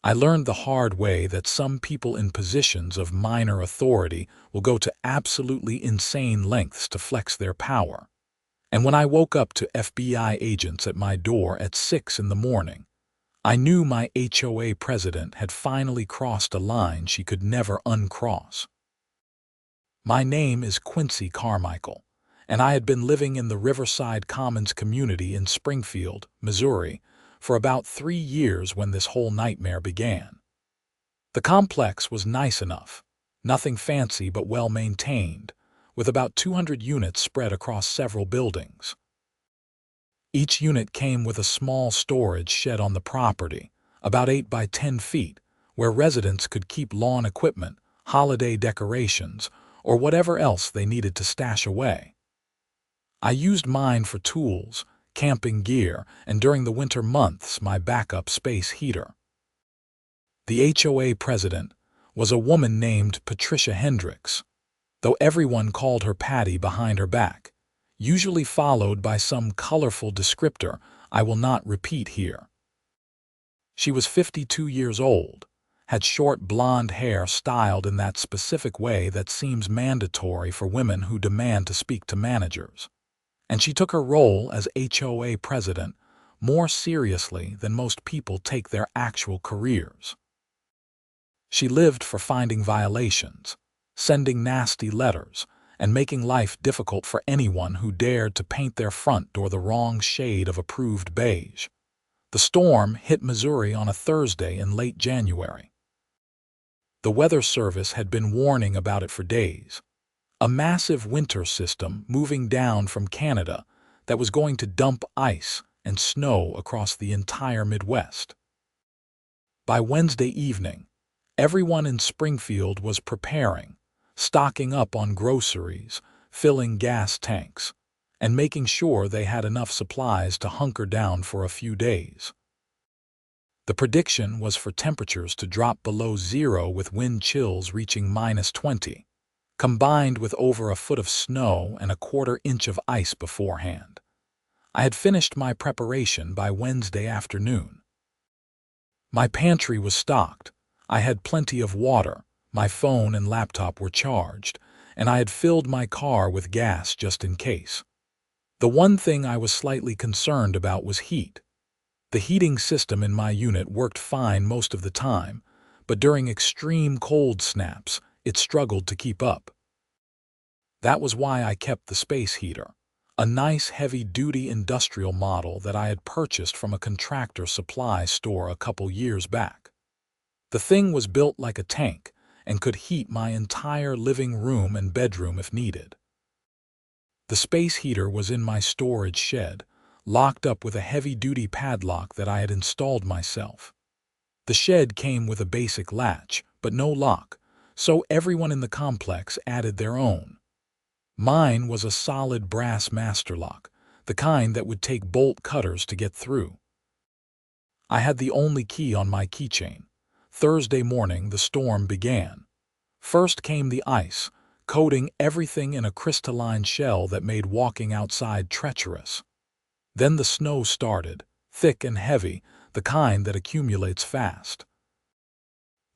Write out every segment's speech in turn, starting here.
I learned the hard way that some people in positions of minor authority will go to absolutely insane lengths to flex their power. And when I woke up to FBI agents at my door at 6 in the morning, I knew my HOA president had finally crossed a line she could never uncross. My name is Quincy Carmichael, and I had been living in the Riverside Commons community in Springfield, Missouri, for about 3 years when this whole nightmare began. The complex was nice enough, nothing fancy but well-maintained, with about 200 units spread across several buildings. Each unit came with a small storage shed on the property, about 8 by 10 feet, where residents could keep lawn equipment, holiday decorations, or whatever else they needed to stash away. I used mine for tools, camping gear, and during the winter months, my backup space heater. The HOA president was a woman named Patricia Hendricks, though everyone called her Patty behind her back, usually followed by some colorful descriptor I will not repeat here. She was 52 years old, had short blonde hair styled in that specific way that seems mandatory for women who demand to speak to managers, and she took her role as HOA president more seriously than most people take their actual careers. She lived for finding violations, sending nasty letters, and making life difficult for anyone who dared to paint their front door the wrong shade of approved beige. The storm hit Missouri on a Thursday in late January. The Weather Service had been warning about it for days. A massive winter system moving down from Canada that was going to dump ice and snow across the entire Midwest. By Wednesday evening, everyone in Springfield was preparing, stocking up on groceries, filling gas tanks, and making sure they had enough supplies to hunker down for a few days. The prediction was for temperatures to drop below zero with wind chills reaching -20, combined with over a foot of snow and a quarter-inch of ice beforehand. I had finished my preparation by Wednesday afternoon. My pantry was stocked, I had plenty of water, my phone and laptop were charged, and I had filled my car with gas just in case. The one thing I was slightly concerned about was heat. The heating system in my unit worked fine most of the time, but during extreme cold snaps, it struggled to keep up. That was why I kept the space heater, a nice heavy-duty industrial model that I had purchased from a contractor supply store a couple years back. The thing was built like a tank and could heat my entire living room and bedroom if needed. The space heater was in my storage shed, locked up with a heavy-duty padlock that I had installed myself. The shed came with a basic latch, but no lock, so everyone in the complex added their own. Mine was a solid brass master lock, the kind that would take bolt cutters to get through. I had the only key on my keychain. Thursday morning, the storm began. First came the ice, coating everything in a crystalline shell that made walking outside treacherous. Then the snow started, thick and heavy, the kind that accumulates fast.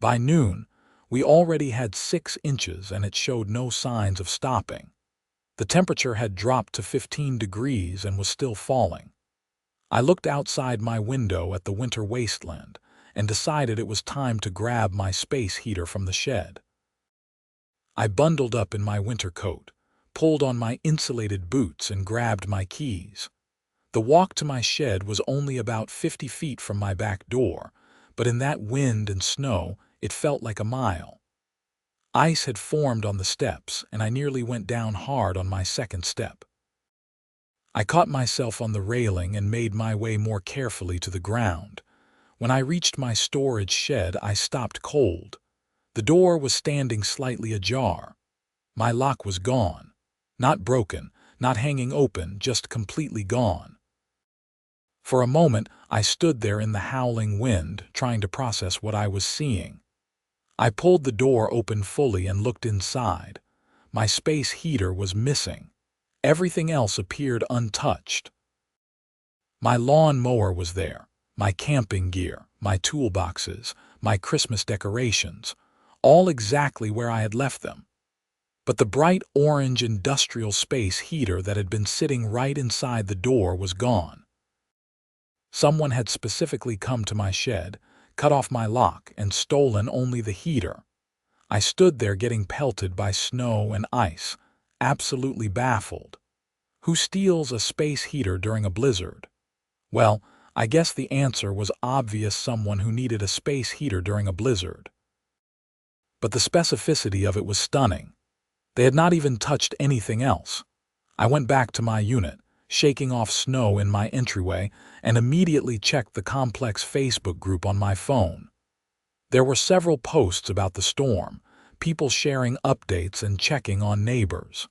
By noon, we already had 6 inches and it showed no signs of stopping. The temperature had dropped to 15 degrees and was still falling. I looked outside my window at the winter wasteland and decided it was time to grab my space heater from the shed. I bundled up in my winter coat, pulled on my insulated boots and grabbed my keys. The walk to my shed was only about 50 feet from my back door, but in that wind and snow, it felt like a mile. Ice had formed on the steps, and I nearly went down hard on my second step. I caught myself on the railing and made my way more carefully to the ground. When I reached my storage shed, I stopped cold. The door was standing slightly ajar. My lock was gone. Not broken, not hanging open, just completely gone. For a moment, I stood there in the howling wind, trying to process what I was seeing. I pulled the door open fully and looked inside. My space heater was missing. Everything else appeared untouched. My lawn mower was there, my camping gear, my toolboxes, my Christmas decorations, all exactly where I had left them. But the bright orange industrial space heater that had been sitting right inside the door was gone. Someone had specifically come to my shed, cut off my lock, and stolen only the heater. I stood there getting pelted by snow and ice, absolutely baffled. Who steals a space heater during a blizzard? Well, I guess the answer was obvious: someone who needed a space heater during a blizzard. But the specificity of it was stunning. They had not even touched anything else. I went back to my unit, shaking off snow in my entryway, and immediately checked the complex Facebook group on my phone. There were several posts about the storm, people sharing updates and checking on neighbors.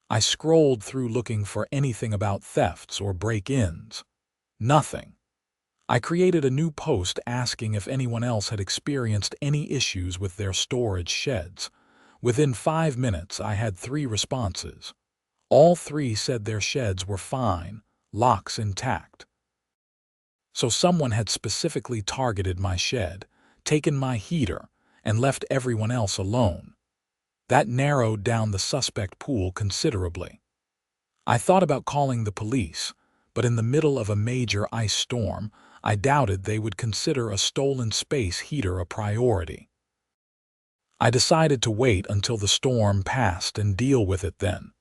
I scrolled through looking for anything about thefts or break-ins. Nothing. I created a new post asking if anyone else had experienced any issues with their storage sheds. Within 5 minutes, I had 3 responses. All 3 said their sheds were fine, locks intact. So someone had specifically targeted my shed, taken my heater, and left everyone else alone. That narrowed down the suspect pool considerably. I thought about calling the police, but in the middle of a major ice storm, I doubted they would consider a stolen space heater a priority. I decided to wait until the storm passed and deal with it then.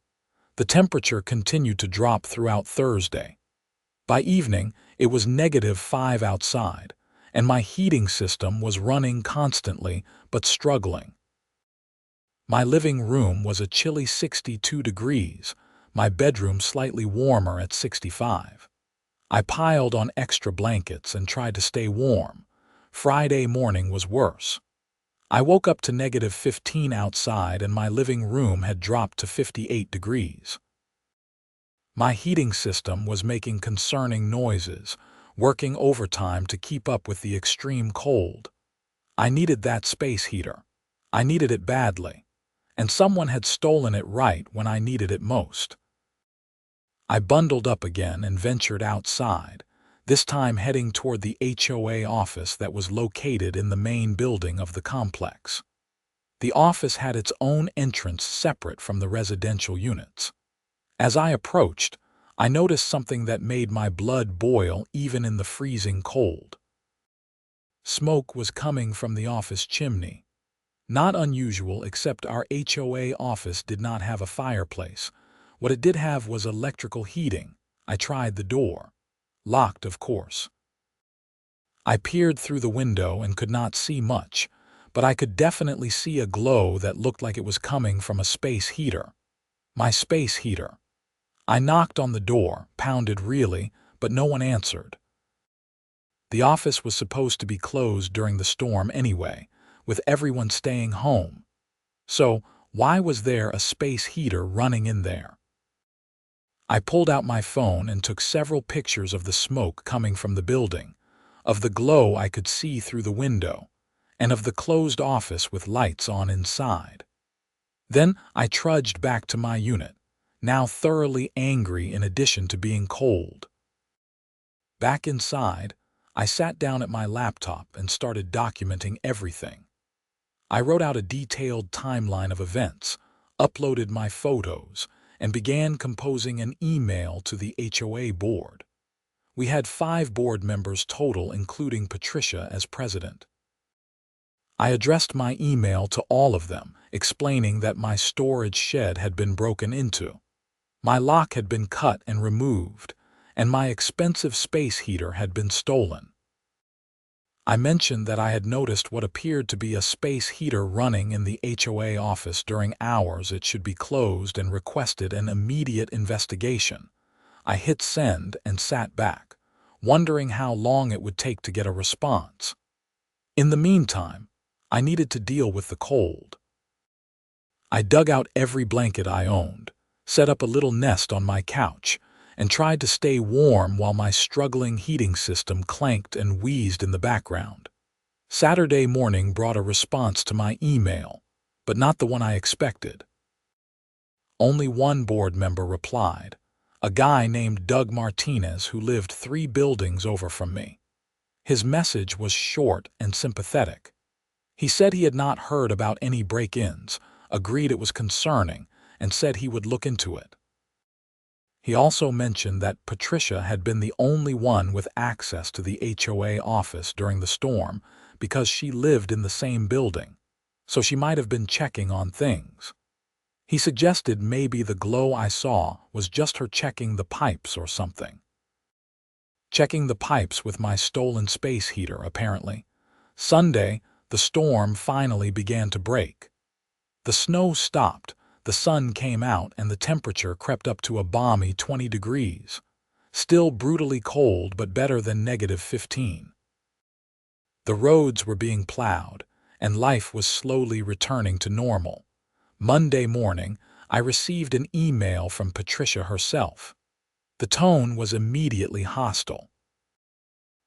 The temperature continued to drop throughout Thursday. By evening, it was -5 outside, and my heating system was running constantly but struggling. My living room was a chilly 62 degrees, my bedroom slightly warmer at 65. I piled on extra blankets and tried to stay warm. Friday morning was worse. I woke up to -15 outside and my living room had dropped to 58 degrees. My heating system was making concerning noises, working overtime to keep up with the extreme cold. I needed that space heater. I needed it badly, and someone had stolen it right when I needed it most. I bundled up again and ventured outside, this time heading toward the HOA office that was located in the main building of the complex. The office had its own entrance separate from the residential units. As I approached, I noticed something that made my blood boil even in the freezing cold. Smoke was coming from the office chimney. Not unusual, except our HOA office did not have a fireplace. What it did have was electrical heating. I tried the door. Locked, of course. I peered through the window and could not see much, but I could definitely see a glow that looked like it was coming from a space heater. My space heater. I knocked on the door, pounded really, but no one answered. The office was supposed to be closed during the storm anyway, with everyone staying home. So, why was there a space heater running in there? I pulled out my phone and took several pictures of the smoke coming from the building, of the glow I could see through the window, and of the closed office with lights on inside. Then I trudged back to my unit, now thoroughly angry in addition to being cold. Back inside, I sat down at my laptop and started documenting everything. I wrote out a detailed timeline of events, uploaded my photos, and began composing an email to the HOA board. We had 5 board members total, including Patricia as president. I addressed my email to all of them, explaining that my storage shed had been broken into. My lock had been cut and removed, and my expensive space heater had been stolen. I mentioned that I had noticed what appeared to be a space heater running in the HOA office during hours it should be closed and requested an immediate investigation. I hit send and sat back, wondering how long it would take to get a response. In the meantime, I needed to deal with the cold. I dug out every blanket I owned, set up a little nest on my couch, and tried to stay warm while my struggling heating system clanked and wheezed in the background. Saturday morning brought a response to my email, but not the one I expected. Only one board member replied, a guy named Doug Martinez who lived 3 buildings over from me. His message was short and sympathetic. He said he had not heard about any break-ins, agreed it was concerning, and said he would look into it. He also mentioned that Patricia had been the only one with access to the HOA office during the storm because she lived in the same building, so she might have been checking on things. He suggested maybe the glow I saw was just her checking the pipes or something. Checking the pipes with my stolen space heater, apparently. Sunday, the storm finally began to break. The snow stopped, the sun came out, and the temperature crept up to a balmy 20 degrees. Still brutally cold, but better than -15. The roads were being plowed, and life was slowly returning to normal. Monday morning, I received an email from Patricia herself. The tone was immediately hostile.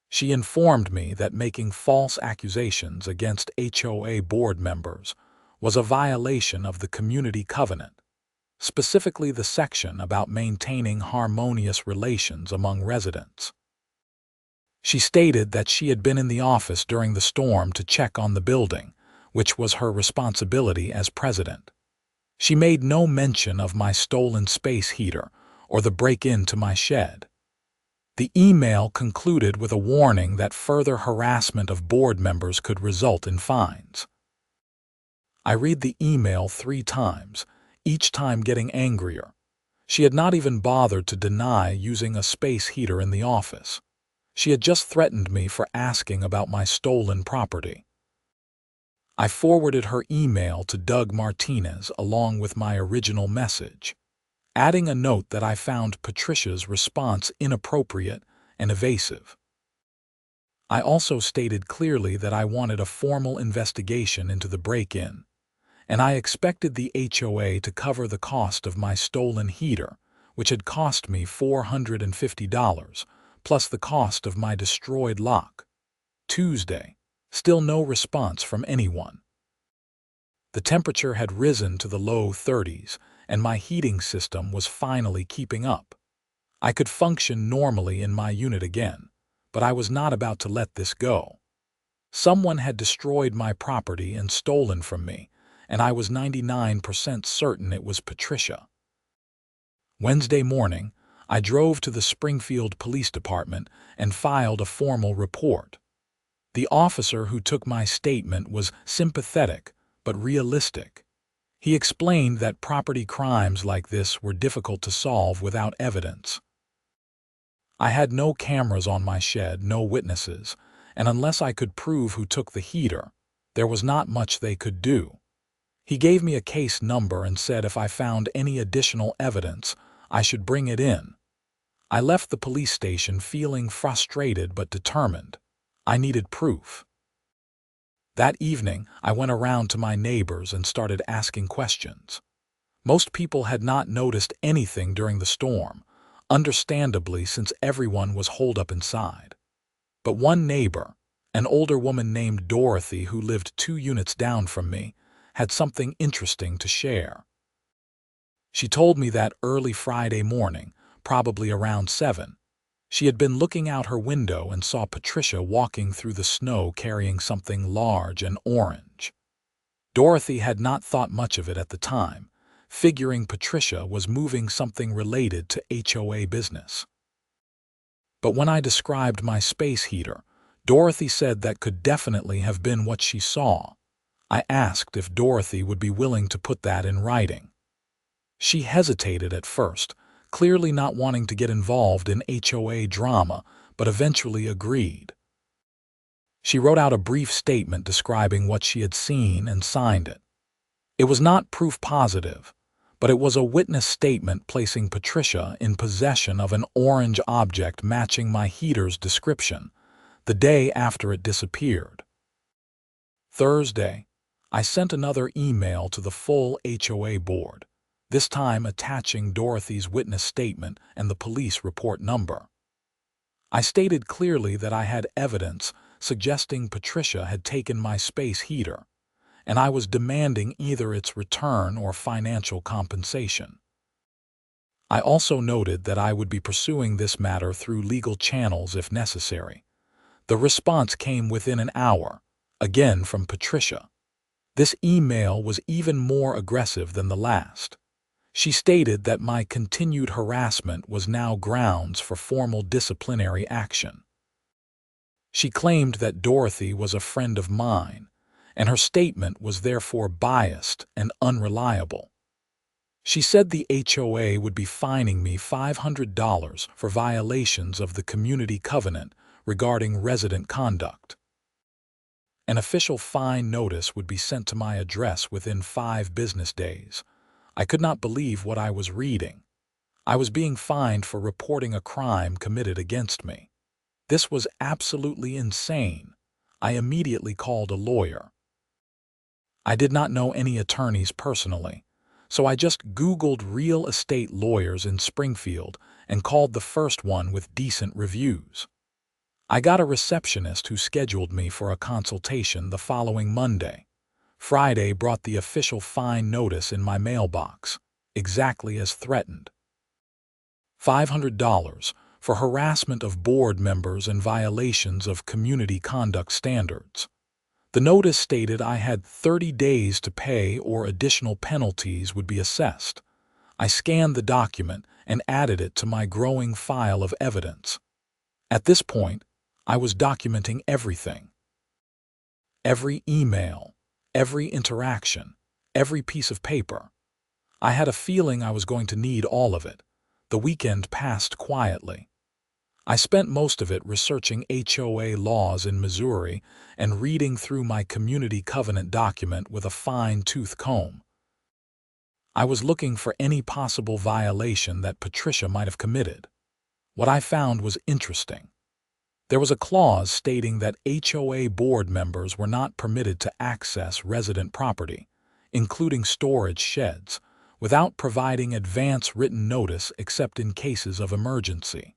She informed me that making false accusations against HOA board members was a violation of the community covenant, specifically the section about maintaining harmonious relations among residents. She stated that she had been in the office during the storm to check on the building, which was her responsibility as president. She made no mention of my stolen space heater or the break-in to my shed. The email concluded with a warning that further harassment of board members could result in fines. I read the email 3 times, each time getting angrier. She had not even bothered to deny using a space heater in the office. She had just threatened me for asking about my stolen property. I forwarded her email to Doug Martinez along with my original message, adding a note that I found Patricia's response inappropriate and evasive. I also stated clearly that I wanted a formal investigation into the break-in, and I expected the HOA to cover the cost of my stolen heater, which had cost me $450, plus the cost of my destroyed lock. Tuesday, still no response from anyone. The temperature had risen to the low 30s, and my heating system was finally keeping up. I could function normally in my unit again, but I was not about to let this go. Someone had destroyed my property and stolen from me, and I was 99% certain it was Patricia. Wednesday morning, I drove to the Springfield Police Department and filed a formal report. The officer who took my statement was sympathetic but realistic. He explained that property crimes like this were difficult to solve without evidence. I had no cameras on my shed, no witnesses, and unless I could prove who took the heater, there was not much they could do. He gave me a case number and said if I found any additional evidence, I should bring it in. I left the police station feeling frustrated but determined. I needed proof. That evening, I went around to my neighbors and started asking questions. Most people had not noticed anything during the storm, understandably since everyone was holed up inside. But one neighbor, an older woman named Dorothy who lived 2 units down from me, had something interesting to share. She told me that early Friday morning, probably around 7, she had been looking out her window and saw Patricia walking through the snow carrying something large and orange. Dorothy had not thought much of it at the time, figuring Patricia was moving something related to HOA business. But when I described my space heater, Dorothy said that could definitely have been what she saw. I asked if Dorothy would be willing to put that in writing. She hesitated at first, clearly not wanting to get involved in HOA drama, but eventually agreed. She wrote out a brief statement describing what she had seen and signed it. It was not proof positive, but it was a witness statement placing Patricia in possession of an orange object matching my heater's description, the day after it disappeared. Thursday, I sent another email to the full HOA board, this time attaching Dorothy's witness statement and the police report number. I stated clearly that I had evidence suggesting Patricia had taken my space heater, and I was demanding either its return or financial compensation. I also noted that I would be pursuing this matter through legal channels if necessary. The response came within an hour, again from Patricia. This email was even more aggressive than the last. She stated that my continued harassment was now grounds for formal disciplinary action. She claimed that Dorothy was a friend of mine, and her statement was therefore biased and unreliable. She said the HOA would be fining me $500 for violations of the community covenant regarding resident conduct. An official fine notice would be sent to my address within 5 business days. I could not believe what I was reading. I was being fined for reporting a crime committed against me. This was absolutely insane. I immediately called a lawyer. I did not know any attorneys personally, so I just Googled real estate lawyers in Springfield and called the first one with decent reviews. I got a receptionist who scheduled me for a consultation the following Monday. Friday brought the official fine notice in my mailbox, exactly as threatened. $500 for harassment of board members and violations of community conduct standards. The notice stated I had 30 days to pay or additional penalties would be assessed. I scanned the document and added it to my growing file of evidence. At this point, I was documenting everything. Every email, every interaction, every piece of paper. I had a feeling I was going to need all of it. The weekend passed quietly. I spent most of it researching HOA laws in Missouri and reading through my community covenant document with a fine-tooth comb. I was looking for any possible violation that Patricia might have committed. What I found was interesting. There was a clause stating that HOA board members were not permitted to access resident property, including storage sheds, without providing advance written notice except in cases of emergency.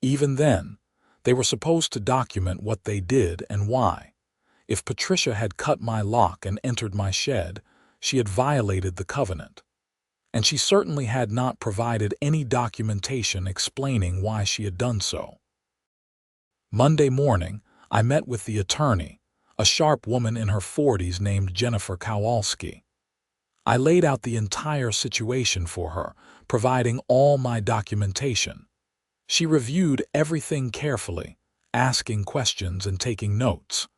Even then, they were supposed to document what they did and why. If Patricia had cut my lock and entered my shed, she had violated the covenant. And she certainly had not provided any documentation explaining why she had done so. Monday morning, I met with the attorney, a sharp woman in her 40s named Jennifer Kowalski. I laid out the entire situation for her, providing all my documentation. She reviewed everything carefully, asking questions and taking notes.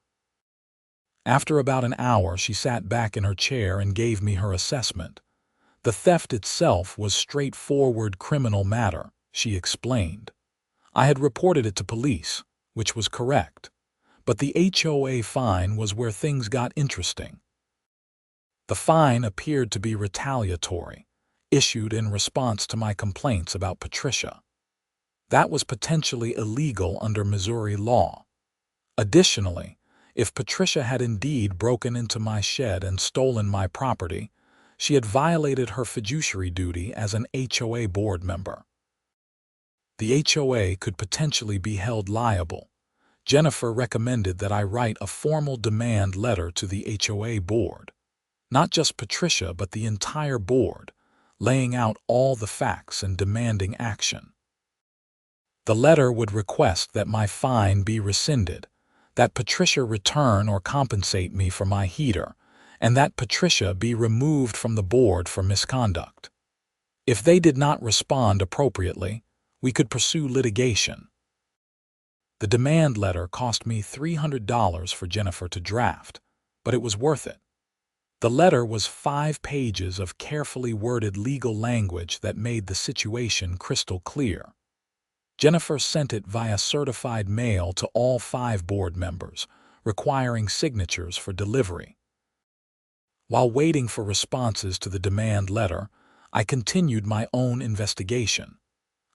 After about an hour, she sat back in her chair and gave me her assessment. The theft itself was straightforward criminal matter, she explained. I had reported it to police, which was correct, but the HOA fine was where things got interesting. The fine appeared to be retaliatory, issued in response to my complaints about Patricia. That was potentially illegal under Missouri law. Additionally, if Patricia had indeed broken into my shed and stolen my property, she had violated her fiduciary duty as an HOA board member. The HOA could potentially be held liable. Jennifer recommended that I write a formal demand letter to the HOA board. Not just Patricia, but the entire board, laying out all the facts and demanding action. The letter would request that my fine be rescinded, that Patricia return or compensate me for my heater, and that Patricia be removed from the board for misconduct. If they did not respond appropriately, we could pursue litigation. The demand letter cost me $300 for Jennifer to draft, but it was worth it. The letter was 5 pages of carefully worded legal language that made the situation crystal clear. Jennifer sent it via certified mail to all 5 board members, requiring signatures for delivery. While waiting for responses to the demand letter, I continued my own investigation.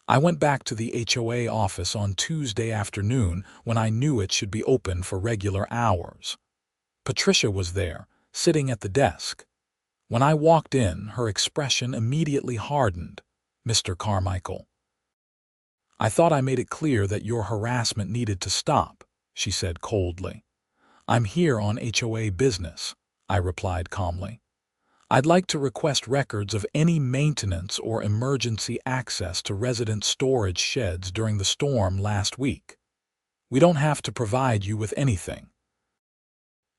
I went back to the HOA office on Tuesday afternoon when I knew it should be open for regular hours. Patricia was there, sitting at the desk. When I walked in, her expression immediately hardened. "Mr. Carmichael, I thought I made it clear that your harassment needed to stop," she said coldly. "I'm here on HOA business," I replied calmly. "I'd like to request records of any maintenance or emergency access to resident storage sheds during the storm last week." We don't have to provide you with anything.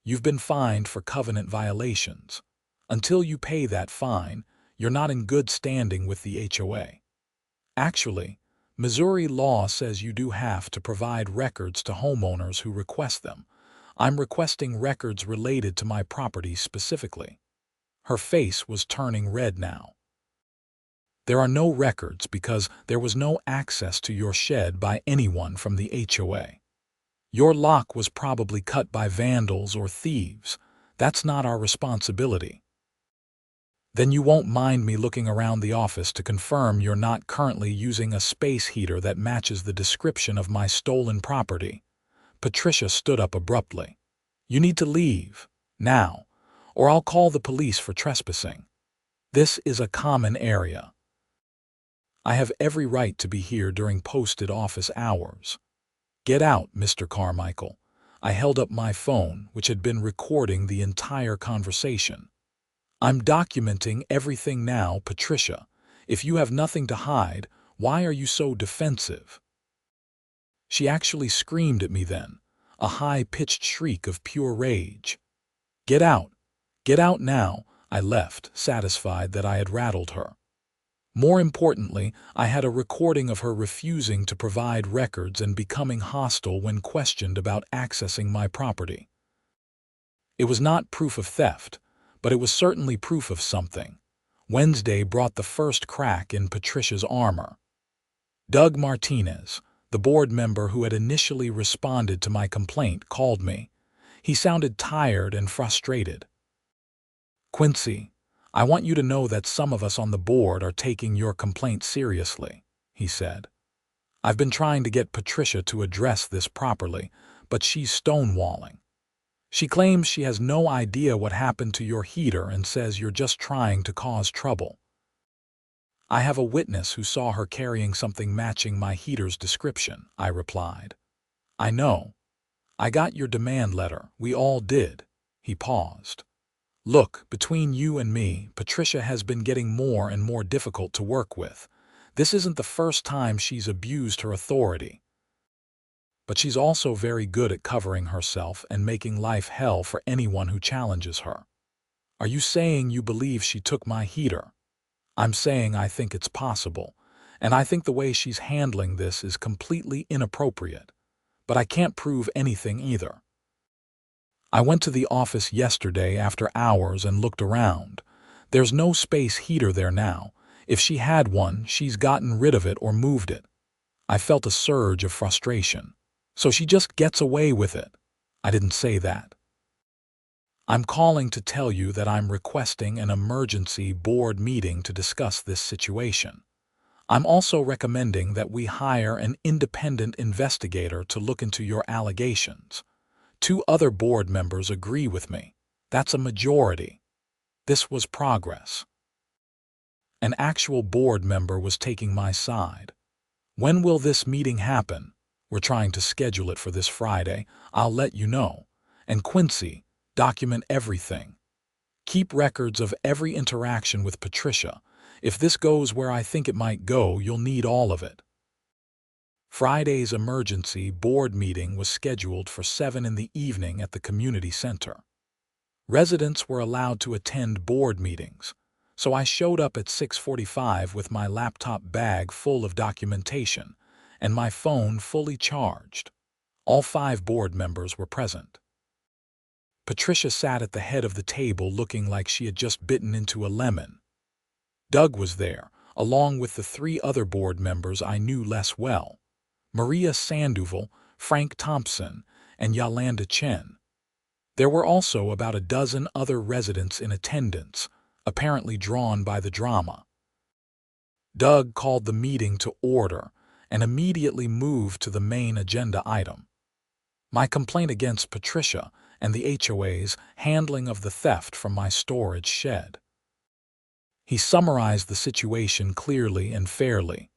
You've been fined for covenant violations. Until you pay that fine, you're not in good standing with the HOA. Actually, Missouri law says you do have to provide records to homeowners who request them. I'm requesting records related to my property specifically. Her face was turning red now. There are no records because there was no access to your shed by anyone from the HOA. Your lock was probably cut by vandals or thieves. That's not our responsibility. Then you won't mind me looking around the office to confirm you're not currently using a space heater that matches the description of my stolen property. Patricia stood up abruptly. You need to leave, now, or I'll call the police for trespassing. This is a common area. I have every right to be here during posted office hours. Get out, Mr. Carmichael. I held up my phone, which had been recording the entire conversation. I'm documenting everything now, Patricia. If you have nothing to hide, why are you so defensive? She actually screamed at me then, a high-pitched shriek of pure rage. Get out. Get out now. I left, satisfied that I had rattled her. More importantly, I had a recording of her refusing to provide records and becoming hostile when questioned about accessing my property. It was not proof of theft, but it was certainly proof of something. Wednesday brought the first crack in Patricia's armor. Doug Martinez, the board member who had initially responded to my complaint, called me. He sounded tired and frustrated. Quincy, I want you to know that some of us on the board are taking your complaint seriously, he said. I've been trying to get Patricia to address this properly, but she's stonewalling. She claims she has no idea what happened to your heater and says you're just trying to cause trouble. I have a witness who saw her carrying something matching my heater's description, I replied. I know. I got your demand letter. We all did. He paused. Look, between you and me, Patricia has been getting more and more difficult to work with. This isn't the first time she's abused her authority. But she's also very good at covering herself and making life hell for anyone who challenges her. Are you saying you believe she took my heater? I'm saying I think it's possible, and I think the way she's handling this is completely inappropriate. But I can't prove anything either. I went to the office yesterday after hours and looked around. There's no space heater there now. If she had one, she's gotten rid of it or moved it. I felt a surge of frustration. So she just gets away with it. I didn't say that. I'm calling to tell you that I'm requesting an emergency board meeting to discuss this situation. I'm also recommending that we hire an independent investigator to look into your allegations. 2 other board members agree with me. That's a majority. This was progress. An actual board member was taking my side. When will this meeting happen? We're trying to schedule it for this Friday. I'll let you know. And Quincy, document everything. Keep records of every interaction with Patricia. If this goes where I think it might go, you'll need all of it. Friday's emergency board meeting was scheduled for 7 in the evening at the community center. Residents were allowed to attend board meetings, so I showed up at 6:45 with my laptop bag full of documentation and my phone fully charged. All 5 board members were present. Patricia sat at the head of the table looking like she had just bitten into a lemon. Doug was there, along with the 3 other board members I knew less well. Maria Sandoval, Frank Thompson, and Yolanda Chen. There were also about a dozen other residents in attendance, apparently drawn by the drama. Doug called the meeting to order and immediately moved to the main agenda item. My complaint against Patricia and the HOA's handling of the theft from my storage shed. He summarized the situation clearly and fairly,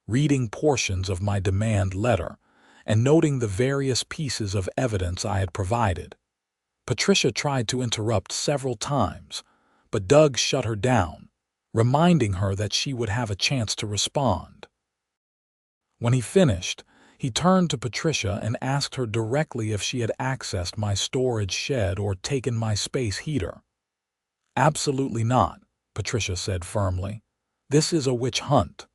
reading portions of my demand letter and noting the various pieces of evidence I had provided. Patricia tried to interrupt several times, but Doug shut her down, reminding her that she would have a chance to respond. When he finished, He turned to Patricia and asked her directly if she had accessed my storage shed or taken my space heater. "Absolutely not," Patricia said firmly. "This is a witch hunt.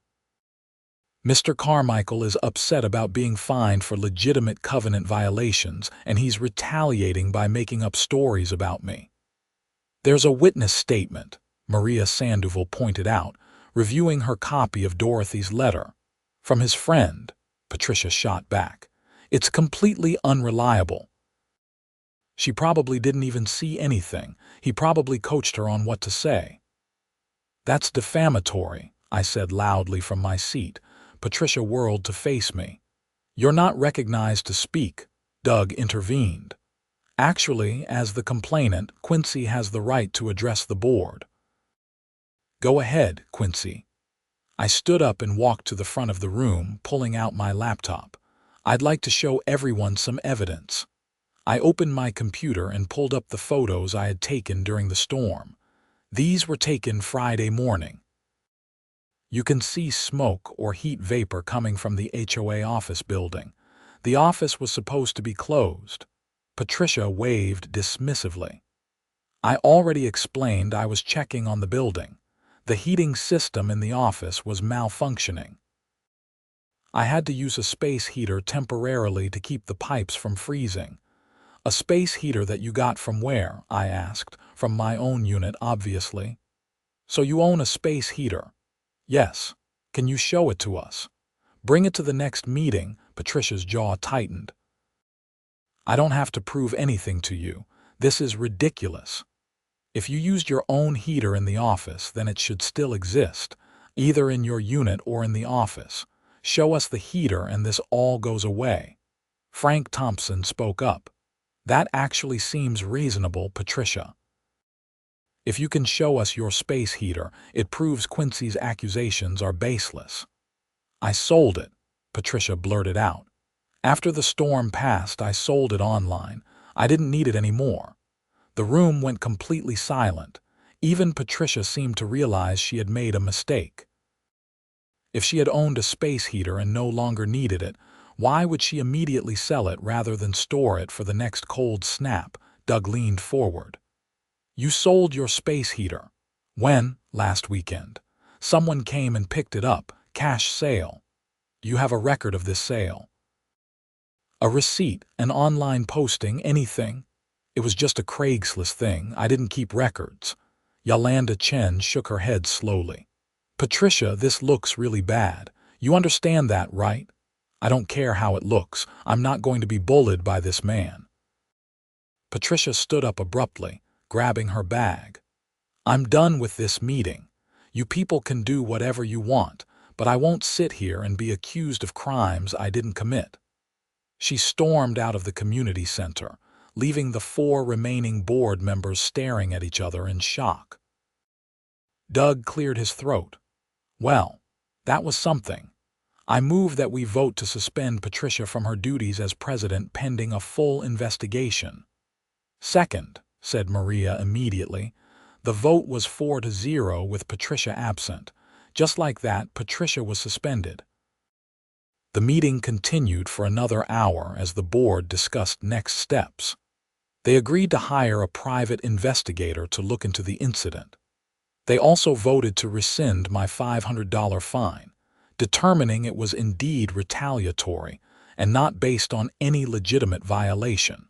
Mr. Carmichael is upset about being fined for legitimate covenant violations, and he's retaliating by making up stories about me." "There's a witness statement," Maria Sandoval pointed out, reviewing her copy of Dorothy's letter. "From his friend," Patricia shot back. "It's completely unreliable. She probably didn't even see anything. He probably coached her on what to say." "That's defamatory," I said loudly from my seat. Patricia whirled to face me. "You're not recognized to speak," Doug intervened. "Actually, as the complainant, Quincy has the right to address the board." "Go ahead, Quincy." I stood up and walked to the front of the room, pulling out my laptop. "I'd like to show everyone some evidence." I opened my computer and pulled up the photos I had taken during the storm. These were taken Friday morning. You can see smoke or heat vapor coming from the HOA office building. The office was supposed to be closed. Patricia waved dismissively. "I already explained I was checking on the building. The heating system in the office was malfunctioning. I had to use a space heater temporarily to keep the pipes from freezing." "A space heater that you got from where?" I asked. "From my own unit, obviously." "So you own a space heater?" "Yes. Can you show it to us?" "Bring it to the next meeting." Patricia's jaw tightened. "I don't have to prove anything to you. This is ridiculous. If you used your own heater in the office, then it should still exist, either in your unit or in the office. Show us the heater and this all goes away." Frank Thompson spoke up. "That actually seems reasonable, Patricia. If you can show us your space heater, it proves Quincy's accusations are baseless." "I sold it," Patricia blurted out. "After the storm passed, I sold it online. I didn't need it anymore." The room went completely silent. Even Patricia seemed to realize she had made a mistake. If she had owned a space heater and no longer needed it, why would she immediately sell it rather than store it for the next cold snap? Doug leaned forward. "You sold your space heater." "When?" "Last weekend. Someone came and picked it up. Cash sale." "You have a record of this sale?" "A receipt, an online posting, anything?" "It was just a Craigslist thing. I didn't keep records." Yolanda Chen shook her head slowly. "Patricia, this looks really bad. You understand that, right?" "I don't care how it looks. I'm not going to be bullied by this man." Patricia stood up abruptly, grabbing her bag. "I'm done with this meeting. You people can do whatever you want, but I won't sit here and be accused of crimes I didn't commit." She stormed out of the community center, leaving the 4 remaining board members staring at each other in shock. Doug cleared his throat. "Well, that was something. I move that we vote to suspend Patricia from her duties as president pending a full investigation." "Second," said Maria immediately. The vote was 4-0 with Patricia absent. Just like that, Patricia was suspended. The meeting continued for another hour as the board discussed next steps. They agreed to hire a private investigator to look into the incident. They also voted to rescind my $500 fine, determining it was indeed retaliatory and not based on any legitimate violation.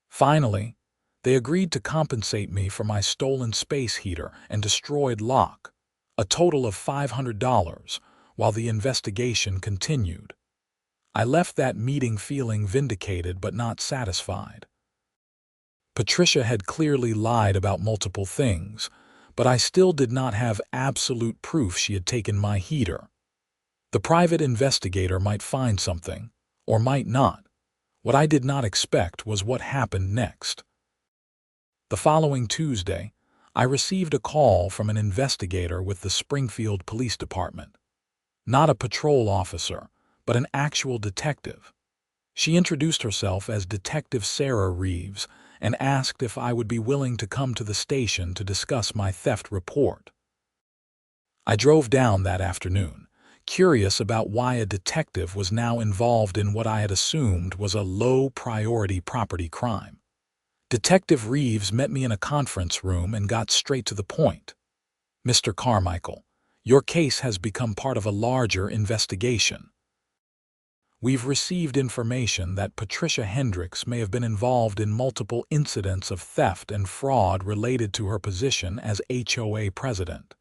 Finally, they agreed to compensate me for my stolen space heater and destroyed lock, a total of $500, while the investigation continued. I left that meeting feeling vindicated but not satisfied. Patricia had clearly lied about multiple things, but I still did not have absolute proof she had taken my heater. The private investigator might find something, or might not. What I did not expect was what happened next. The following Tuesday, I received a call from an investigator with the Springfield Police Department. Not a patrol officer, but an actual detective. She introduced herself as Detective Sarah Reeves and asked if I would be willing to come to the station to discuss my theft report. I drove down that afternoon, curious about why a detective was now involved in what I had assumed was a low-priority property crime. Detective Reeves met me in a conference room and got straight to the point. "Mr. Carmichael, your case has become part of a larger investigation. We've received information that Patricia Hendricks may have been involved in multiple incidents of theft and fraud related to her position as HOA president."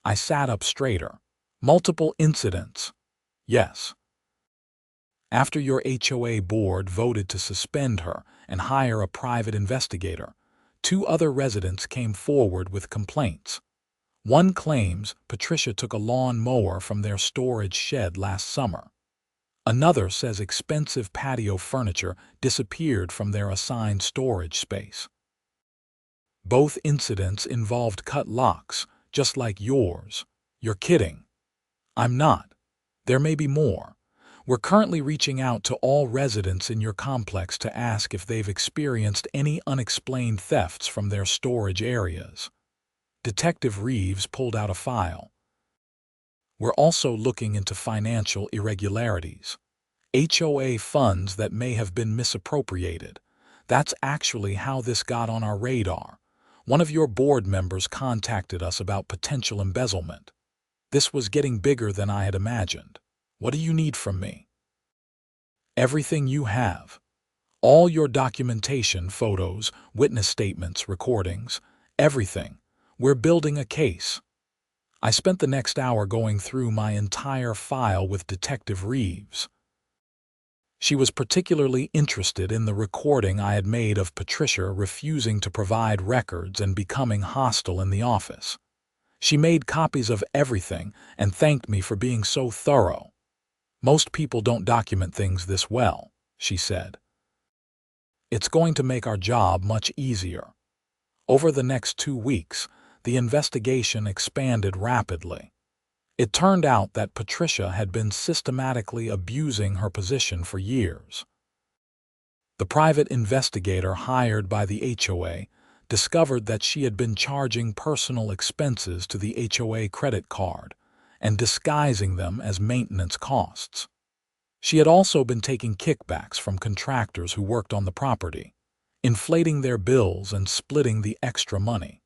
I sat up straighter. "Multiple incidents?" "Yes. After your HOA board voted to suspend her and hire a private investigator, 2 other residents came forward with complaints. One claims Patricia took a lawn mower from their storage shed last summer. Another says expensive patio furniture disappeared from their assigned storage space. Both incidents involved cut locks, just like yours." "You're kidding." "I'm not. There may be more. We're currently reaching out to all residents in your complex to ask if they've experienced any unexplained thefts from their storage areas." Detective Reeves pulled out a file. "We're also looking into financial irregularities. HOA funds that may have been misappropriated. That's actually how this got on our radar. One of your board members contacted us about potential embezzlement. This was getting bigger than I had imagined. What do you need from me?" "Everything you have. All your documentation, photos, witness statements, recordings, everything. We're building a case." I spent the next hour going through my entire file with Detective Reeves. She was particularly interested in the recording I had made of Patricia refusing to provide records and becoming hostile in the office. She made copies of everything and thanked me for being so thorough. "Most people don't document things this well," she said. "It's going to make our job much easier." Over the next 2 weeks, the investigation expanded rapidly. It turned out that Patricia had been systematically abusing her position for years. The private investigator hired by the HOA discovered that she had been charging personal expenses to the HOA credit card and disguising them as maintenance costs. She had also been taking kickbacks from contractors who worked on the property, inflating their bills and splitting the extra money.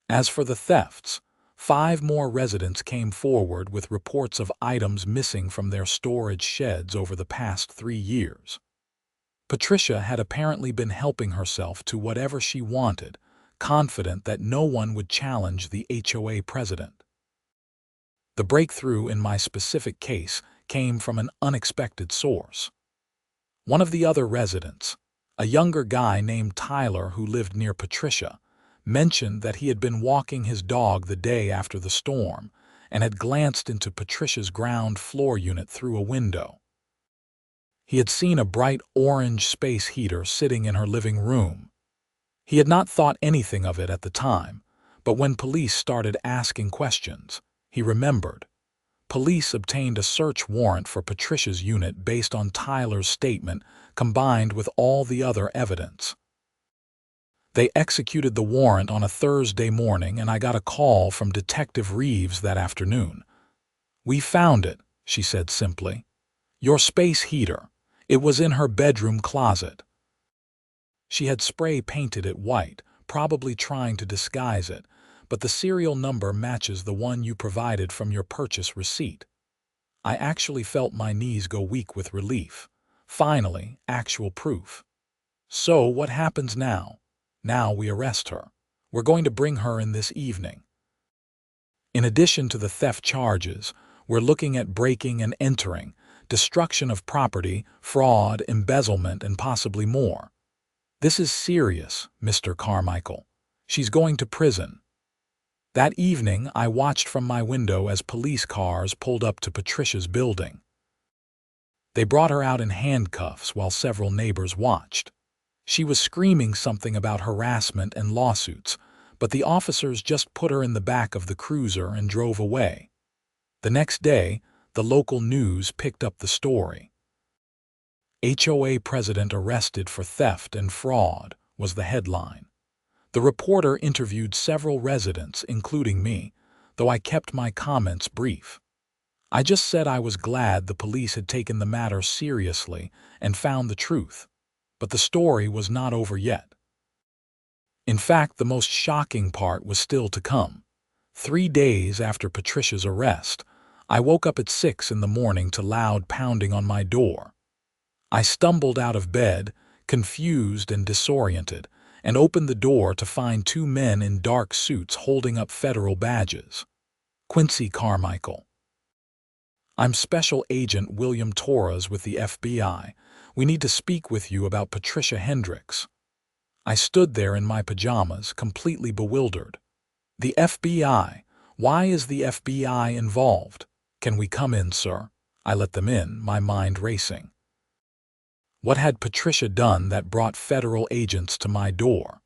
As for the thefts, 5 more residents came forward with reports of items missing from their storage sheds over the past 3 years. Patricia had apparently been helping herself to whatever she wanted, confident that no one would challenge the HOA president. The breakthrough in my specific case came from an unexpected source. One of the other residents, a younger guy named Tyler who lived near Patricia, mentioned that he had been walking his dog the day after the storm and had glanced into Patricia's ground floor unit through a window. He had seen a bright orange space heater sitting in her living room. He had not thought anything of it at the time, but when police started asking questions, he remembered. Police obtained a search warrant for Patricia's unit based on Tyler's statement combined with all the other evidence. They executed the warrant on a Thursday morning, and I got a call from Detective Reeves that afternoon. "We found it," she said simply. "Your space heater. It was in her bedroom closet." She had spray painted it white, probably trying to disguise it, but the serial number matches the one you provided from your purchase receipt. I actually felt my knees go weak with relief. Finally, actual proof. "So what happens now?" "Now we arrest her. We're going to bring her in this evening. In addition to the theft charges, we're looking at breaking and entering, destruction of property, fraud, embezzlement, and possibly more. This is serious, Mr. Carmichael. She's going to prison." That evening, I watched from my window as police cars pulled up to Patricia's building. They brought her out in handcuffs while several neighbors watched. She was screaming something about harassment and lawsuits, but the officers just put her in the back of the cruiser and drove away. The next day, the local news picked up the story. "HOA president arrested for theft and fraud" was the headline. The reporter interviewed several residents, including me, though I kept my comments brief. I just said I was glad the police had taken the matter seriously and found the truth. But the story was not over yet. In fact, the most shocking part was still to come. 3 days after Patricia's arrest, I woke up at 6 in the morning to loud pounding on my door. I stumbled out of bed, confused and disoriented, and opened the door to find 2 men in dark suits holding up federal badges. Quincy Carmichael. I'm Special Agent William Torres with the FBI. We need to speak with you about Patricia Hendricks. I stood there in my pajamas, completely bewildered. The FBI? Why is the FBI involved? Can we come in, sir? I let them in, my mind racing. What had Patricia done that brought federal agents to my door?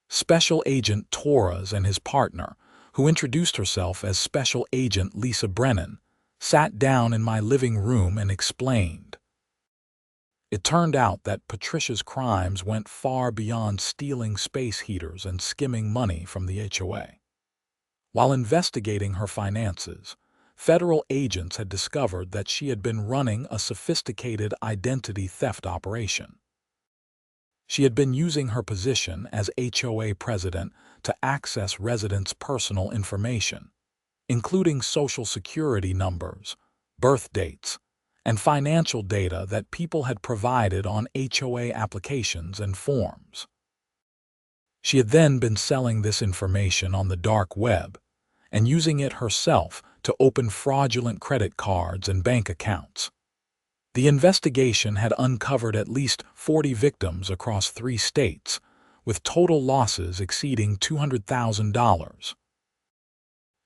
Special Agent Torres and his partner, who introduced herself as Special Agent Lisa Brennan, sat down in my living room and explained. It turned out that Patricia's crimes went far beyond stealing space heaters and skimming money from the HOA. While investigating her finances, federal agents had discovered that she had been running a sophisticated identity theft operation. She had been using her position as HOA president to access residents' personal information, including social security numbers, birth dates, and financial data that people had provided on HOA applications and forms. She had then been selling this information on the dark web and using it herself to open fraudulent credit cards and bank accounts. The investigation had uncovered at least 40 victims across 3 states, with total losses exceeding $200,000.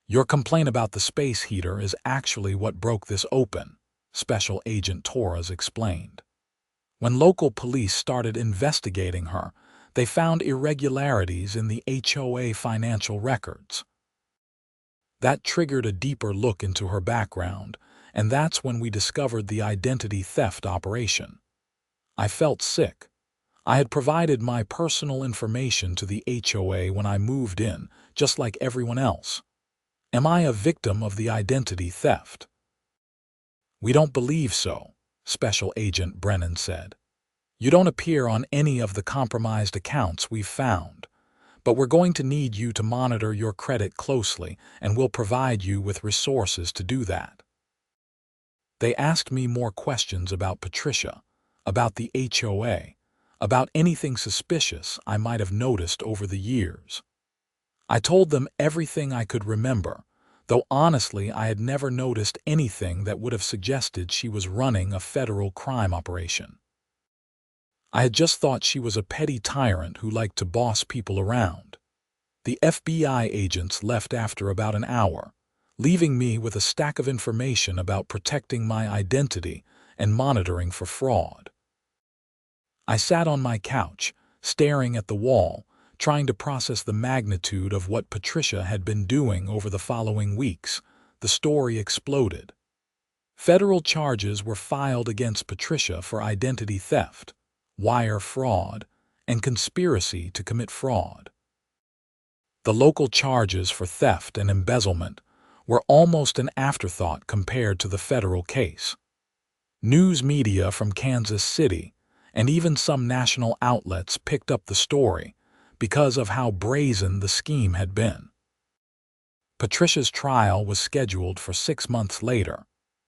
Your complaint about the space heater is actually what broke this open, Special Agent Torres explained. When local police started investigating her, they found irregularities in the HOA financial records. That triggered a deeper look into her background, and that's when we discovered the identity theft operation. I felt sick. I had provided my personal information to the HOA when I moved in, just like everyone else. Am I a victim of the identity theft? We don't believe so, Special Agent Brennan said. You don't appear on any of the compromised accounts we've found, but we're going to need you to monitor your credit closely, and we'll provide you with resources to do that. They asked me more questions about Patricia, about the HOA, about anything suspicious I might have noticed over the years. I told them everything I could remember, though honestly I had never noticed anything that would have suggested she was running a federal crime operation. I had just thought she was a petty tyrant who liked to boss people around. The FBI agents left after about an hour, leaving me with a stack of information about protecting my identity and monitoring for fraud. I sat on my couch, staring at the wall, trying to process the magnitude of what Patricia had been doing over the following weeks. The story exploded. Federal charges were filed against Patricia for identity theft, wire fraud, and conspiracy to commit fraud. The local charges for theft and embezzlement were almost an afterthought compared to the federal case. News media from Kansas City and even some national outlets picked up the story because of how brazen the scheme had been. Patricia's trial was scheduled for 6 months later,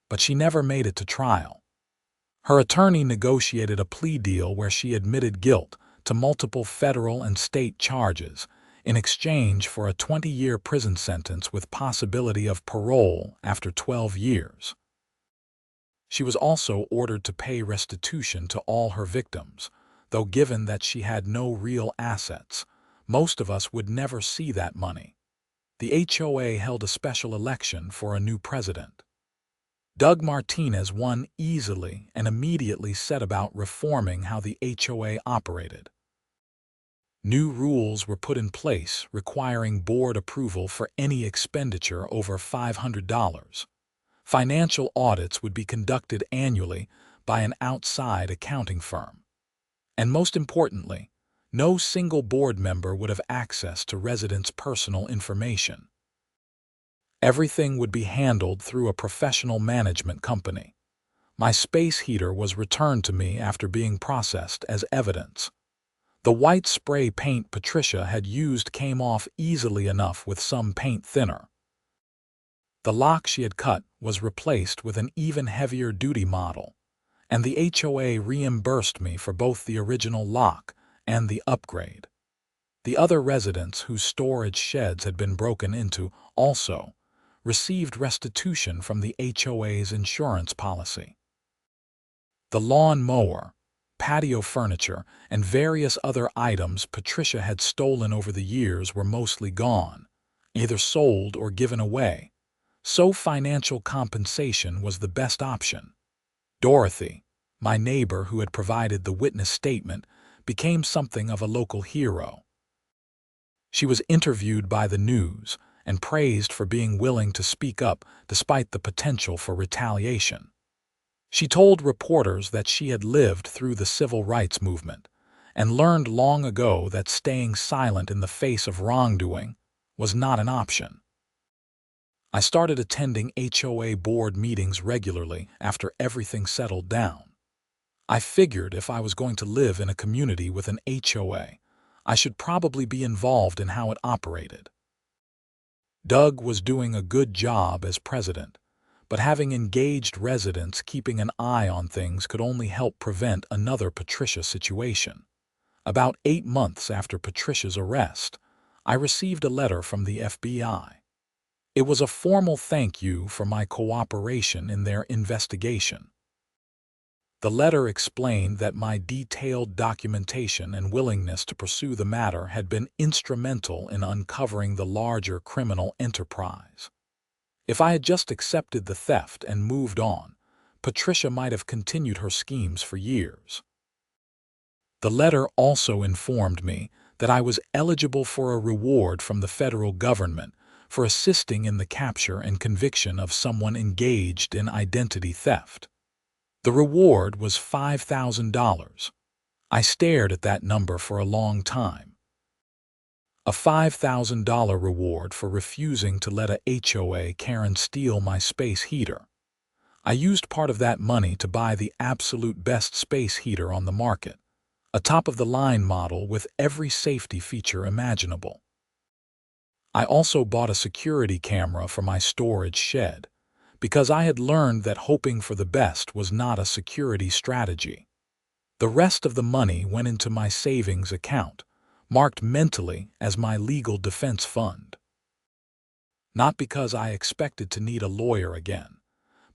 but she never made it to trial. Her attorney negotiated a plea deal where she admitted guilt to multiple federal and state charges in exchange for a 20-year prison sentence with possibility of parole after 12 years. She was also ordered to pay restitution to all her victims, though given that she had no real assets, most of us would never see that money. The HOA held a special election for a new president. Doug Martinez won easily and immediately set about reforming how the HOA operated. New rules were put in place requiring board approval for any expenditure over $500. Financial audits would be conducted annually by an outside accounting firm. And most importantly, no single board member would have access to residents' personal information. Everything would be handled through a professional management company. My space heater was returned to me after being processed as evidence. The white spray paint Patricia had used came off easily enough with some paint thinner. The lock she had cut was replaced with an even heavier duty model, and the HOA reimbursed me for both the original lock and the upgrade. The other residents whose storage sheds had been broken into also received restitution from the HOA's insurance policy. The lawn mower, patio furniture, and various other items Patricia had stolen over the years were mostly gone, either sold or given away, so financial compensation was the best option. Dorothy, my neighbor who had provided the witness statement, became something of a local hero. She was interviewed by the news and praised for being willing to speak up despite the potential for retaliation. She told reporters that she had lived through the civil rights movement and learned long ago that staying silent in the face of wrongdoing was not an option. I started attending HOA board meetings regularly after everything settled down. I figured if I was going to live in a community with an HOA, I should probably be involved in how it operated. Doug was doing a good job as president, but having engaged residents keeping an eye on things could only help prevent another Patricia situation. About 8 months after Patricia's arrest, I received a letter from the FBI. It was a formal thank you for my cooperation in their investigation. The letter explained that my detailed documentation and willingness to pursue the matter had been instrumental in uncovering the larger criminal enterprise. If I had just accepted the theft and moved on, Patricia might have continued her schemes for years. The letter also informed me that I was eligible for a reward from the federal government for assisting in the capture and conviction of someone engaged in identity theft. The reward was $5,000. I stared at that number for a long time. A $5,000 reward for refusing to let a HOA Karen steal my space heater. I used part of that money to buy the absolute best space heater on the market, a top-of-the-line model with every safety feature imaginable. I also bought a security camera for my storage shed, because I had learned that hoping for the best was not a security strategy. The rest of the money went into my savings account, marked mentally as my legal defense fund. Not because I expected to need a lawyer again,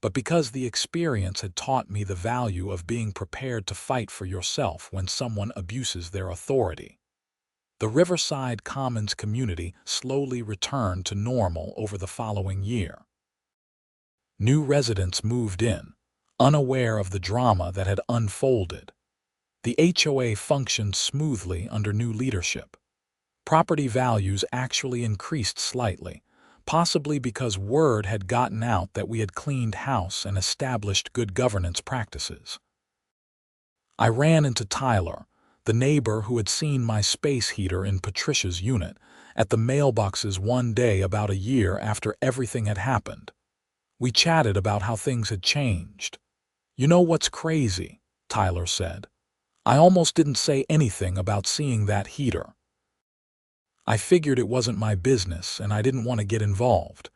but because the experience had taught me the value of being prepared to fight for yourself when someone abuses their authority. The Riverside Commons community slowly returned to normal over the following year. New residents moved in, unaware of the drama that had unfolded. The HOA functioned smoothly under new leadership. Property values actually increased slightly, possibly because word had gotten out that we had cleaned house and established good governance practices. I ran into Tyler, the neighbor who had seen my space heater in Patricia's unit, at the mailboxes one day about a year after everything had happened. We chatted about how things had changed. "You know what's crazy?" Tyler said. "I almost didn't say anything about seeing that heater. I figured it wasn't my business and I didn't want to get involved.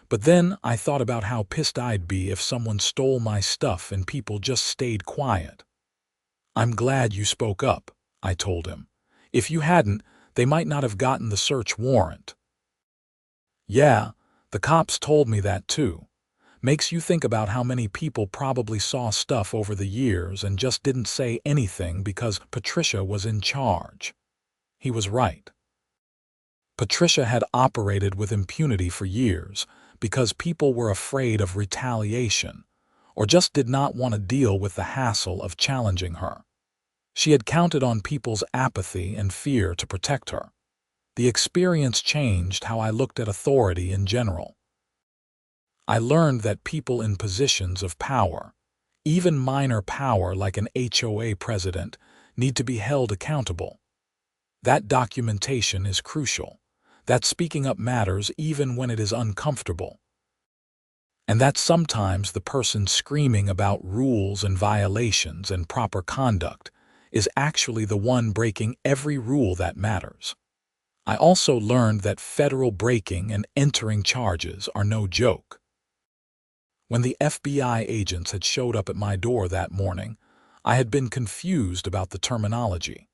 But then I thought about how pissed I'd be if someone stole my stuff and people just stayed quiet." "I'm glad you spoke up," I told him. "If you hadn't, they might not have gotten the search warrant." "Yeah, the cops told me that too. Makes you think about how many people probably saw stuff over the years and just didn't say anything because Patricia was in charge." He was right. Patricia had operated with impunity for years because people were afraid of retaliation or just did not want to deal with the hassle of challenging her. She had counted on people's apathy and fear to protect her. The experience changed how I looked at authority in general. I learned that people in positions of power, even minor power like an HOA president, need to be held accountable. That documentation is crucial. that speaking up matters even when it is uncomfortable, and that sometimes the person screaming about rules and violations and proper conduct is actually the one breaking every rule that matters. I also learned that federal breaking and entering charges are no joke. When the FBI agents had showed up at my door that morning, I had been confused about the terminology.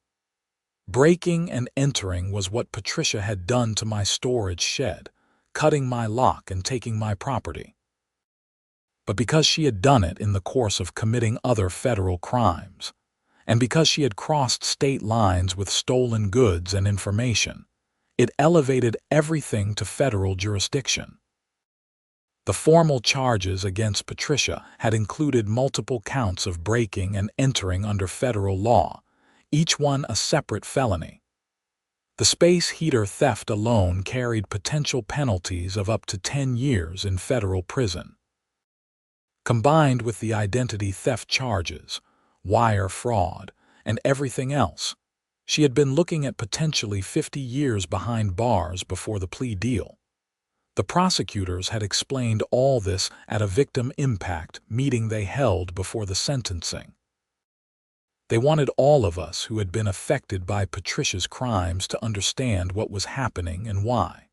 Breaking and entering was what Patricia had done to my storage shed, cutting my lock and taking my property. But because she had done it in the course of committing other federal crimes, and because she had crossed state lines with stolen goods and information, it elevated everything to federal jurisdiction. The formal charges against Patricia had included multiple counts of breaking and entering under federal law, each one a separate felony. The space heater theft alone carried potential penalties of up to 10 years in federal prison. Combined with the identity theft charges, wire fraud, and everything else, she had been looking at potentially 50 years behind bars before the plea deal. The prosecutors had explained all this at a victim impact meeting they held before the sentencing. They wanted all of us who had been affected by Patricia's crimes to understand what was happening and why.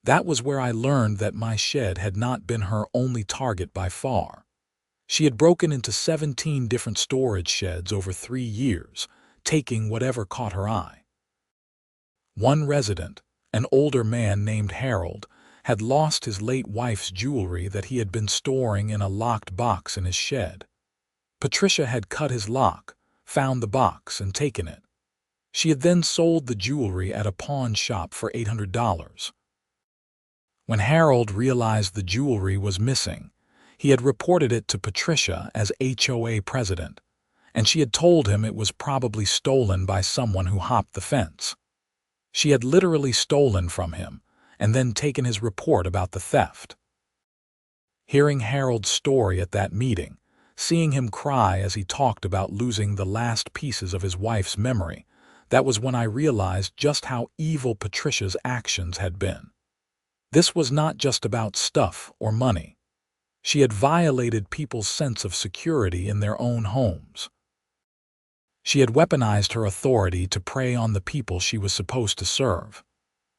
That was where I learned that my shed had not been her only target by far. She had broken into 17 different storage sheds over 3 years, taking whatever caught her eye. One resident, an older man named Harold, had lost his late wife's jewelry that he had been storing in a locked box in his shed. Patricia had cut his lock, found the box, and taken it. She had then sold the jewelry at a pawn shop for $800. When Harold realized the jewelry was missing, he had reported it to Patricia as HOA president, and she had told him it was probably stolen by someone who hopped the fence. She had literally stolen from him and then taken his report about the theft. Hearing Harold's story at that meeting, seeing him cry as he talked about losing the last pieces of his wife's memory, that was when I realized just how evil Patricia's actions had been. This was not just about stuff or money. She had violated people's sense of security in their own homes. She had weaponized her authority to prey on the people she was supposed to serve.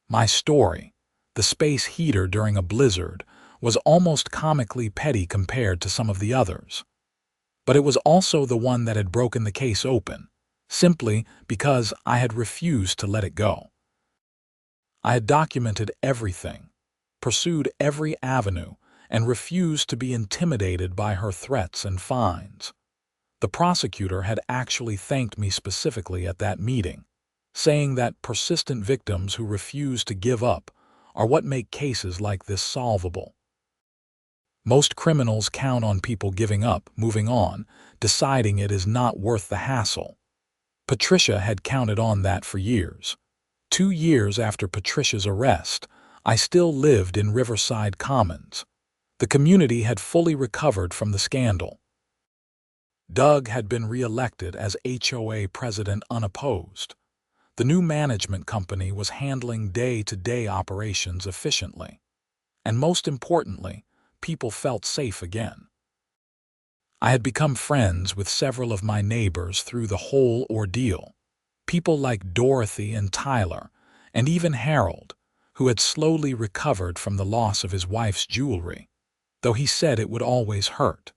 My story, the space heater during a blizzard, was almost comically petty compared to some of the others. But it was also the one that had broken the case open, simply because I had refused to let it go. I had documented everything, pursued every avenue, and refused to be intimidated by her threats and fines. The prosecutor had actually thanked me specifically at that meeting, saying that persistent victims who refuse to give up are what make cases like this solvable. Most criminals count on people giving up, moving on, deciding it is not worth the hassle. Patricia had counted on that for years. 2 years after Patricia's arrest, I still lived in Riverside Commons. The community had fully recovered from the scandal. Doug had been re-elected as HOA president unopposed. The new management company was handling day-to-day operations efficiently. And most importantly, people felt safe again. I had become friends with several of my neighbors through the whole ordeal. People like Dorothy and Tyler, and even Harold, who had slowly recovered from the loss of his wife's jewelry, though he said it would always hurt.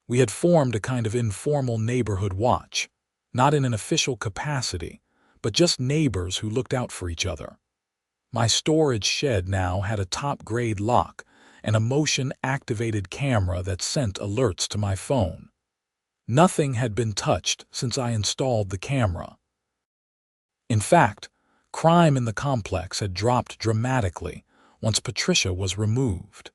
We had formed a kind of informal neighborhood watch, not in an official capacity, but just neighbors who looked out for each other. My storage shed now had a top-grade lock and a motion-activated camera that sent alerts to my phone. Nothing had been touched since I installed the camera. In fact, crime in the complex had dropped dramatically once Patricia was removed.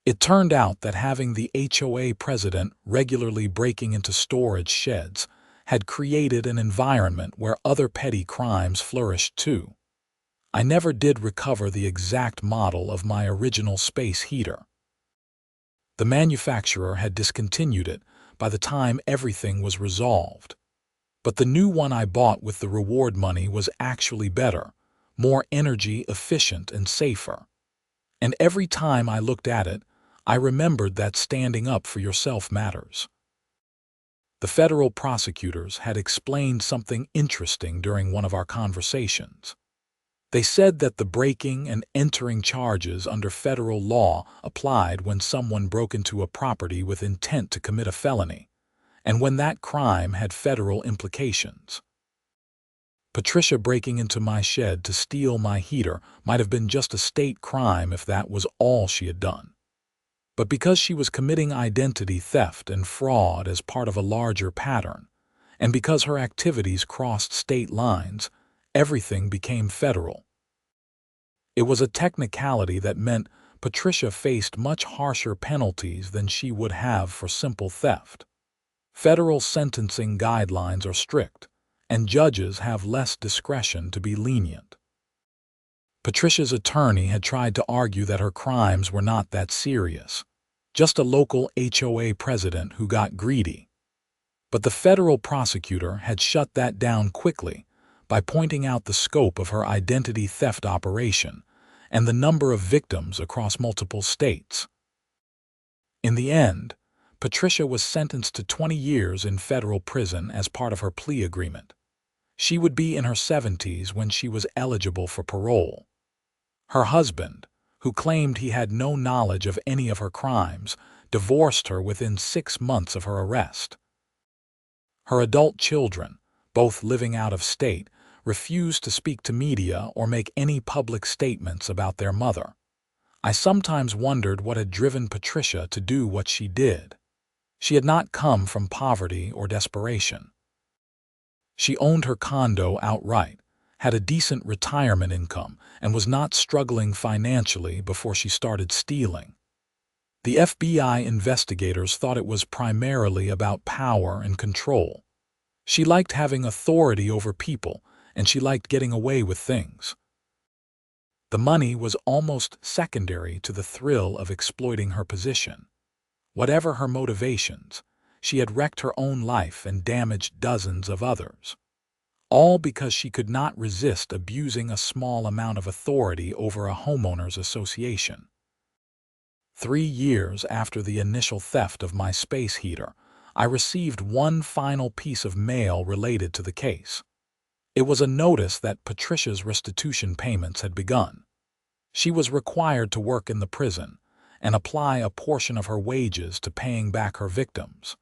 It turned out that having the HOA president regularly breaking into storage sheds had created an environment where other petty crimes flourished too. I never did recover the exact model of my original space heater. The manufacturer had discontinued it by the time everything was resolved. But the new one I bought with the reward money was actually better, more energy efficient and safer. And every time I looked at it, I remembered that standing up for yourself matters. The federal prosecutors had explained something interesting during one of our conversations. They said that the breaking and entering charges under federal law applied when someone broke into a property with intent to commit a felony, and when that crime had federal implications. Patricia breaking into my shed to steal my heater might have been just a state crime if that was all she had done. But because she was committing identity theft and fraud as part of a larger pattern, and because her activities crossed state lines, everything became federal. It was a technicality that meant Patricia faced much harsher penalties than she would have for simple theft. Federal sentencing guidelines are strict, and judges have less discretion to be lenient. Patricia's attorney had tried to argue that her crimes were not that serious, just a local HOA president who got greedy. But the federal prosecutor had shut that down quickly by pointing out the scope of her identity theft operation and the number of victims across multiple states. In the end, Patricia was sentenced to 20 years in federal prison as part of her plea agreement. She would be in her 70s when she was eligible for parole. Her husband, who claimed he had no knowledge of any of her crimes, divorced her within 6 months of her arrest. Her adult children, both living out of state, refused to speak to media or make any public statements about their mother. I sometimes wondered what had driven Patricia to do what she did. She had not come from poverty or desperation. She owned her condo outright, had a decent retirement income, and was not struggling financially before she started stealing. The FBI investigators thought it was primarily about power and control. She liked having authority over people, and she liked getting away with things. The money was almost secondary to the thrill of exploiting her position. Whatever her motivations, she had wrecked her own life and damaged dozens of others. All because she could not resist abusing a small amount of authority over a homeowners association. 3 years after the initial theft of my space heater, I received one final piece of mail related to the case. It was a notice that Patricia's restitution payments had begun. She was required to work in the prison and apply a portion of her wages to paying back her victims.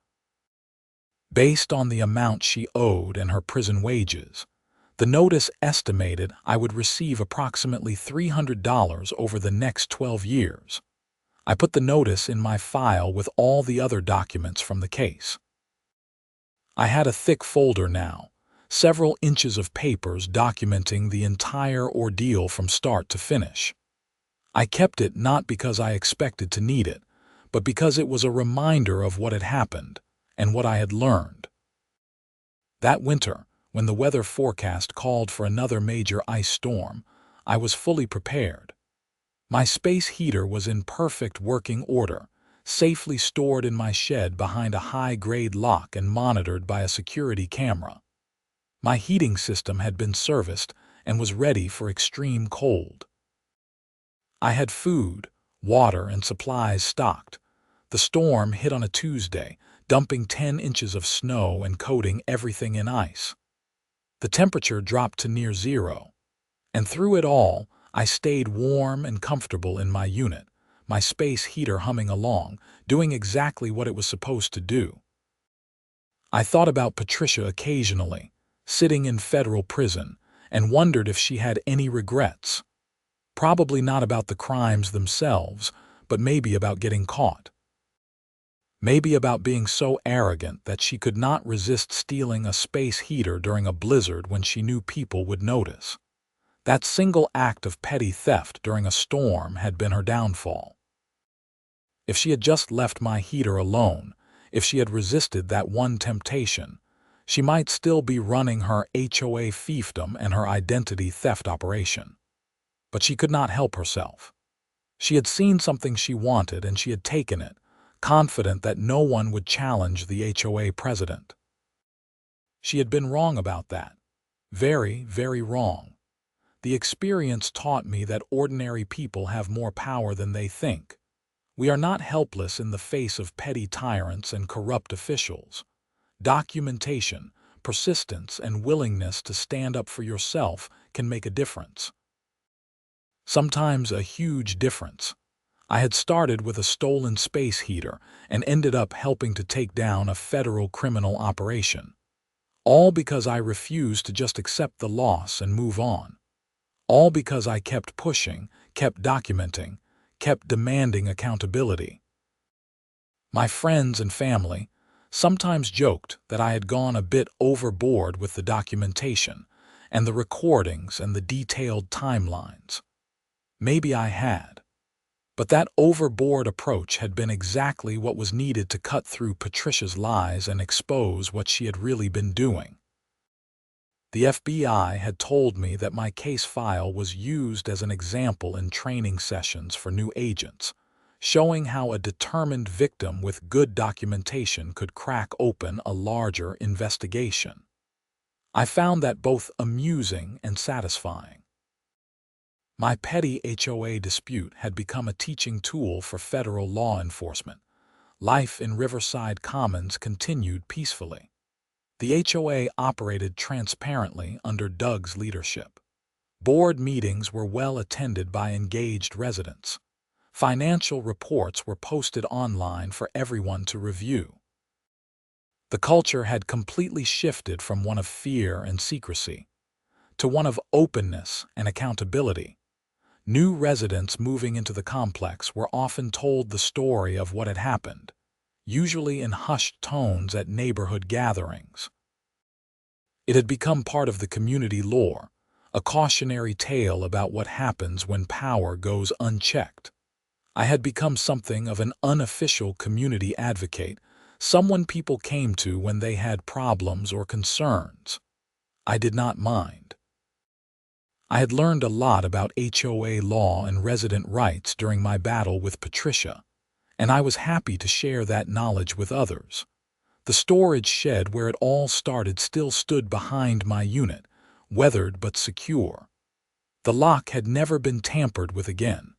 Based on the amount she owed and her prison wages, the notice estimated I would receive approximately $300 over the next 12 years. I put the notice in my file with all the other documents from the case. I had a thick folder now, several inches of papers documenting the entire ordeal from start to finish. I kept it not because I expected to need it, but because it was a reminder of what had happened and what I had learned. That winter, when the weather forecast called for another major ice storm, I was fully prepared. My space heater was in perfect working order, safely stored in my shed behind a high-grade lock and monitored by a security camera. My heating system had been serviced and was ready for extreme cold. I had food, water, and supplies stocked. The storm hit on a Tuesday, dumping 10 inches of snow and coating everything in ice. The temperature dropped to near zero, and through it all, I stayed warm and comfortable in my unit, my space heater humming along, doing exactly what it was supposed to do. I thought about Patricia occasionally, sitting in federal prison, and wondered if she had any regrets. Probably not about the crimes themselves, but maybe about getting caught. Maybe about being so arrogant that she could not resist stealing a space heater during a blizzard when she knew people would notice. That single act of petty theft during a storm had been her downfall. If she had just left my heater alone, if she had resisted that one temptation, she might still be running her HOA fiefdom and her identity theft operation. But she could not help herself. She had seen something she wanted and she had taken it, confident that no one would challenge the HOA president. She had been wrong about that. Very, very wrong. The experience taught me that ordinary people have more power than they think. We are not helpless in the face of petty tyrants and corrupt officials. Documentation, persistence, and willingness to stand up for yourself can make a difference. Sometimes a huge difference. I had started with a stolen space heater and ended up helping to take down a federal criminal operation. All because I refused to just accept the loss and move on. All because I kept pushing, kept documenting, kept demanding accountability. My friends and family sometimes joked that I had gone a bit overboard with the documentation and the recordings and the detailed timelines. Maybe I had. But that overboard approach had been exactly what was needed to cut through Patricia's lies and expose what she had really been doing. The FBI had told me that my case file was used as an example in training sessions for new agents, showing how a determined victim with good documentation could crack open a larger investigation. I found that both amusing and satisfying. My petty HOA dispute had become a teaching tool for federal law enforcement. Life in Riverside Commons continued peacefully. The HOA operated transparently under Doug's leadership. Board meetings were well attended by engaged residents. Financial reports were posted online for everyone to review. The culture had completely shifted from one of fear and secrecy to one of openness and accountability. New residents moving into the complex were often told the story of what had happened, usually in hushed tones at neighborhood gatherings. It had become part of the community lore, a cautionary tale about what happens when power goes unchecked. I had become something of an unofficial community advocate, someone people came to when they had problems or concerns. I did not mind. I had learned a lot about HOA law and resident rights during my battle with Patricia, and I was happy to share that knowledge with others. The storage shed where it all started still stood behind my unit, weathered but secure. The lock had never been tampered with again.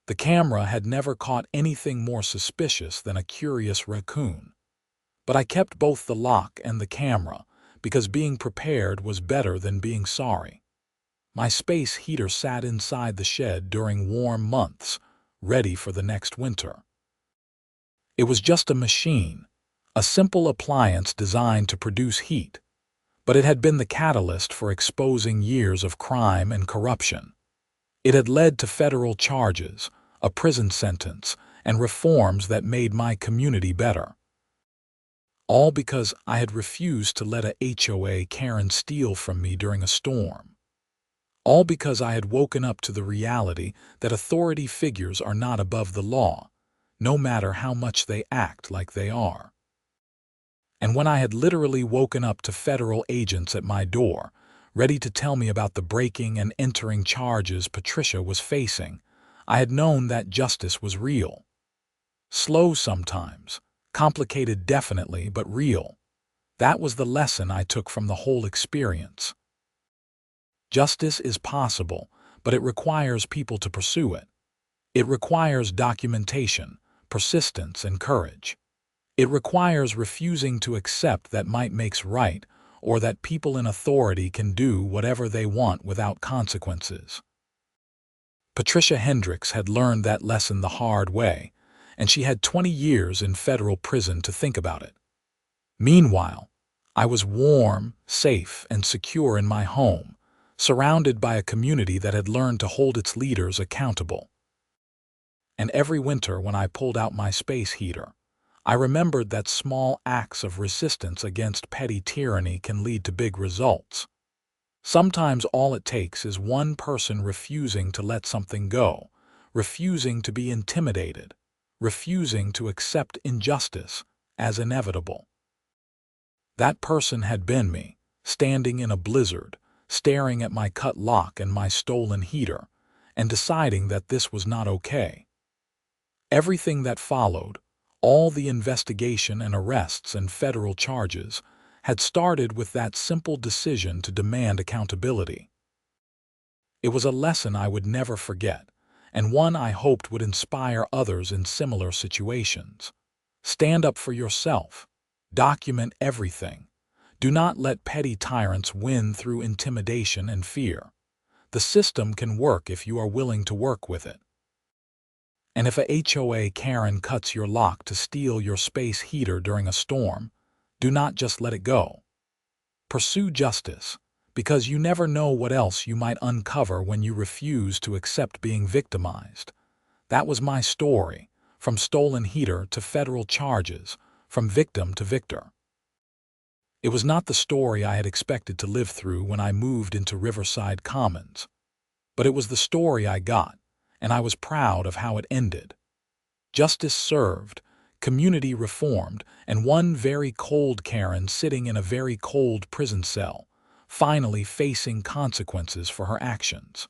The camera had never caught anything more suspicious than a curious raccoon. But I kept both the lock and the camera because being prepared was better than being sorry. My space heater sat inside the shed during warm months, ready for the next winter. It was just a machine, a simple appliance designed to produce heat, but it had been the catalyst for exposing years of crime and corruption. It had led to federal charges, a prison sentence, and reforms that made my community better. All because I had refused to let a HOA Karen steal from me during a storm. All because I had woken up to the reality that authority figures are not above the law, no matter how much they act like they are. And when I had literally woken up to federal agents at my door, ready to tell me about the breaking and entering charges Patricia was facing, I had known that justice was real. Slow sometimes, complicated definitely, but real. That was the lesson I took from the whole experience. Justice is possible, but it requires people to pursue it. It requires documentation, persistence, and courage. It requires refusing to accept that might makes right, or that people in authority can do whatever they want without consequences. Patricia Hendricks had learned that lesson the hard way, and she had 20 years in federal prison to think about it. Meanwhile, I was warm, safe, and secure in my home, surrounded by a community that had learned to hold its leaders accountable. And every winter when I pulled out my space heater, I remembered that small acts of resistance against petty tyranny can lead to big results. Sometimes all it takes is one person refusing to let something go, refusing to be intimidated, refusing to accept injustice as inevitable. That person had been me, standing in a blizzard, staring at my cut lock and my stolen heater, and deciding that this was not okay. Everything that followed, all the investigation and arrests and federal charges, had started with that simple decision to demand accountability. It was a lesson I would never forget, and one I hoped would inspire others in similar situations. Stand up for yourself. Document everything. Do not let petty tyrants win through intimidation and fear. The system can work if you are willing to work with it. And if a HOA Karen cuts your lock to steal your space heater during a storm, do not just let it go. Pursue justice, because you never know what else you might uncover when you refuse to accept being victimized. That was my story, from stolen heater to federal charges, from victim to victor. It was not the story I had expected to live through when I moved into Riverside Commons, but it was the story I got, and I was proud of how it ended. Justice served, community reformed, and one very cold Karen sitting in a very cold prison cell, finally facing consequences for her actions.